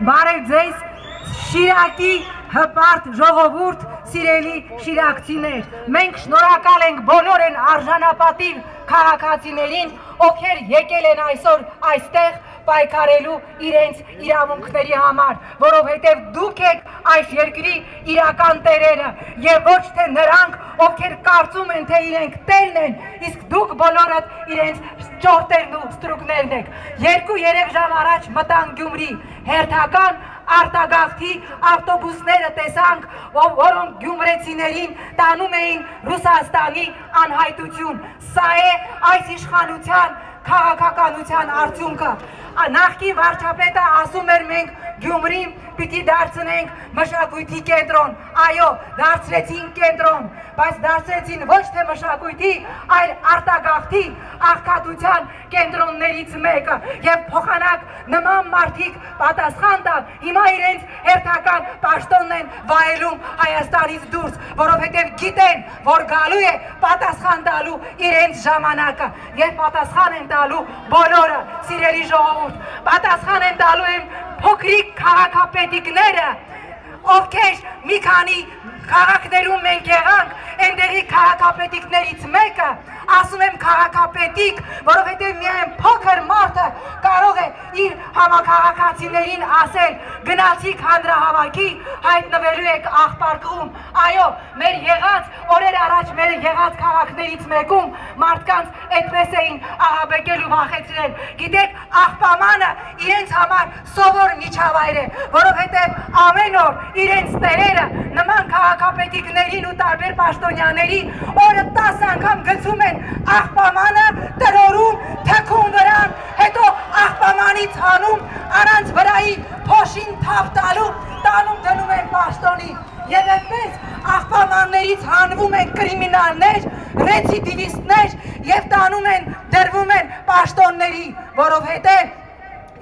Բարև ձեզ Շիրակի հպարտ ժողովուրդ, սիրելի շիրակցիներ, մենք շնորհակալ ենք բոլոր են արժանապատիվ քաղաքացիներին, ովքեր եկել են այսօր այստեղ պայքարելու իրենց իրավունքների համար, որովհետև դուք եք այս երկրի իրական տերերը եւ ոչ թե նրանք, ովքեր կարծում են, թե իրենք տերն են, իսկ դուք բոլորդ իրենց ճորտերն ու ստրուկներն եք։ 2-3 ժամ առաջ մտան Գյումրի, հերթական արտագաղթի ավտոբուսները տեսանք, որոնք գյումրեցիներին տանում էին Ռուսաստանի անհայտություն։ Սա է այս իշխանության քաղաքականության արդյունքը։ Նախկին վարչապետը ասում էր մենք Գյումրին պիտի դարձնենք մշակույթի կենտրոն, այո, դարձրեցին կենտրոն, բայց դարձրեցին ոչ թե մշակույթի, այլ արտագաղթի աղքատության կենտրոններից մեկը եւ փոխանակ նման մարդիկ պատասխան տան, հիմա իրենց հերթական պաշտոնն են վայելում Հայաստանից դուրս, որովհետեւ գիտեն, որ գալու է պատասխան տալու իրենց ժամանակը եւ պատասխան են տալու բոլորը, սիրելի ժողովուրդ, պատասխան են տալու են փոքրիկ քաղաքապետիկները, ովքեր մի քանի քաղաքներում մենք եղանք, այնտեղի քաղաքապետիկներից մեկը, ասում եմ քաղաքապետիկ, որովհետև միայն փոքր մարդը կարող է իր համաքաղաքացիներին ասել գնացիք հանրահավաքի, հայտնվելու եք Աղբարկում, այո, մեր եղած օրեր առաջ մեր եղած քաղաքներից մեկում մարդկանց այդպես էին ահաբեկել ու վախեցրել, գիտեք, Աղբամանը իրենց համար սովոր միջավայր է, որովհետև ամեն օր իրենց տերերը նման քաղաքապետիկներին ու տարբեր պաշտոնյաների օրը 10 անգամ գցում են Աղբամանը, տրորում, թքում վրան, հետո Աղբամանից հանում, առանց վրայի փոշին թավ տալու, տանում դնում են պաշտոնի եւ այդպես Աղբամաններից հանվում են կրիմինալներ, ռեցիդիվիստներ եւ տանում են, դրվում են պաշտոնների, որովհետեւ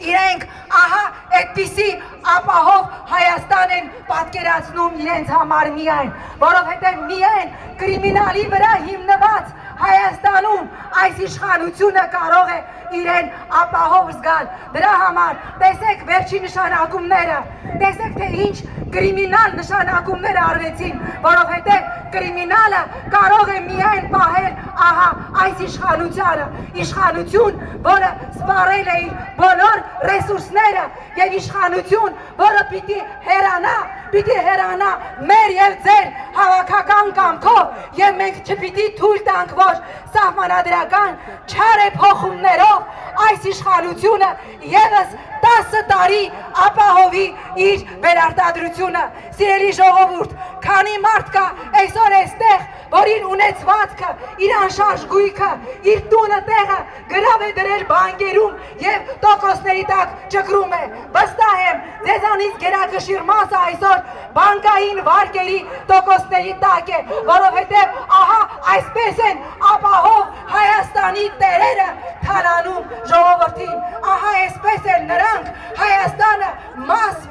իրենք ահա այդպիսի ապահով Հայաստան են պատկերացնում իրենց համար միայն, որովհետև միայն կրիմինալի վրա հիմնված Հայաստանում այս իշխանությունը կարող է իրեն ապահով զգալ, դրա համար տեսեք վերջի նշանակումները, տեսեք թե ինչ կրիմինալ նշանակումներ արվեցին, որովհետև կրիմինալը կարող է միայն պահել ահա այս իշխանությանը, իշխանություն, որը սպառել է իր բոլոր ռեսուրսները եւ իշխանություն, որը պիտի հեռանա մեր եւ ձեր հավաքական կամքով եւ մենք չպիտի թույլ տանք, որ սահմանադրական չարեփոխումներով այս իշխանությունը եւս 10 տարի ապահովի իր վերարտադրությունը, սիրելի ժողովուրդ, քանի մարդ կա այսօր այստեղ, որ իր ունեցվածքը, իր անշարժ գույքը, իր տունը տեղը գրավ է դրել բանկերում եւ տոկոսների տակ ճկրում է, վստահ եմ, ձեզանից գերակշիռ մասը այսօր բանկային վարկերի տոկոսների տակ է, որովհետեւ ահա այսպես են ապահով Հայաստանի տերերը թալանում ժողովրդին, ահա այսպես են նրանք Հայաստանը մաս,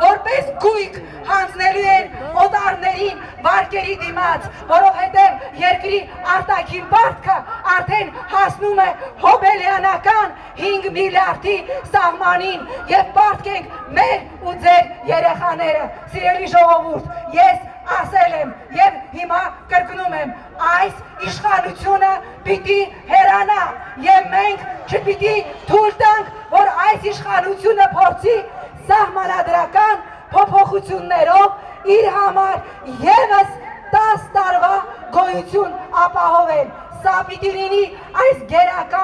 որպես գույք հանձնելու են օտարներին վարկերի դիմաց, որովհետև երկրի արտաքին բարդքը արդեն հասնում է հոբելյանական 5 միլիարդի սահմանին եւ պարտքենք մեր ու ձեր երեխաները, սիրելի ժողովուրդ, ես ասել եմ եւ հիմա կրկնում եմ, այս իշխանությունը պիտի հեռանա եւ մենք չպիտի թույլ տանք, որ այս իշխանությունը փորձի սահմանադրական փոփոխություններով իր համար եւս 10 տարվա գոյություն ապահովել։ Սա պիտի լինի այս գերակա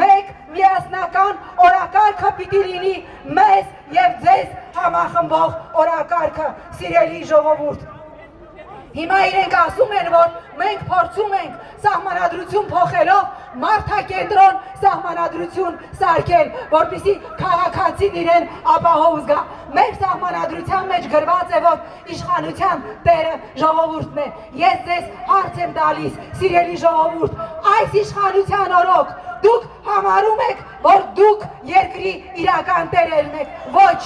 մեկ միասնական օրակարգը պիտի լինի մեզ եւ ձեզ համախմբող օրակարգը, սիրելի ժողովուրդ։ Հիմա իրենք ասում են, որ մենք փորձում ենք սահմանադրություն փոխելով մարդակենտրոն սահմանադրություն սարքել, որպեսզի քաղաքացին իրեն ապահով զգա։ Մեր սահմանադրության մեջ գրված է, որ իշխանության տերը ժողովուրդն է։ Ես ձեզ հարց եմ տալիս, սիրելի ժողովուրդ, այս իշխանության օրոք դուք համարում եք, որ դուք երկրի իրական տերերն եք։ Ոչ,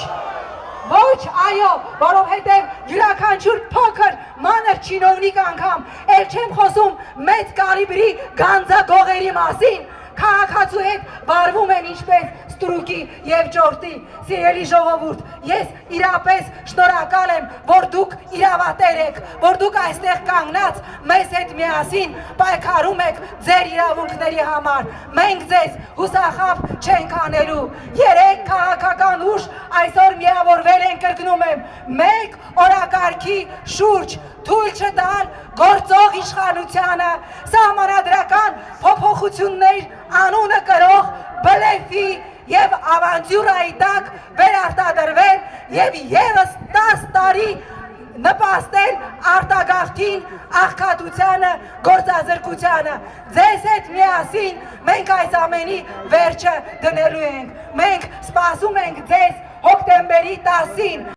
այո, որովհետև յուրաքանչյուր փոքր մանր չինովնիկ անգամ, էլ չեմ խոսում մեծ կալիբրի գանձագողերի մասին, քաղաքացու հետ վարվում են ինչպես ստրուկի եւ ճորտի։ Սիրելի ժողովուրդ, ես իրապես շնորհակալ եմ, որ դուք իրավատեր եք, որ դուք այստեղ կանգնած մեզ հետ միասին պայքարում եք ձեր իրավունքների համար։ Մենք ձեզ հուսախաբ չենք անելու։ Երեք քաղաքական ուժ այսօր միավորվել են, կրկնում եմ, մեկ օրակարգի շուրջ թույլ չտալ գործող իշխանությանը սահմանադրական փոփոխություններ անունը կրող բլեֆի եւ ավանտյուրայի տակ վերարտադրվել եւ եւս 10 տարի նպաստել արտագաղթին, աղքատությանը, գործազրկությանը։ Ձեզ հետ միասին մենք այս ամենի վերջը դնելու ենք։ Մենք սպասում ենք ձեզ հոկտեմբերի 10-ին։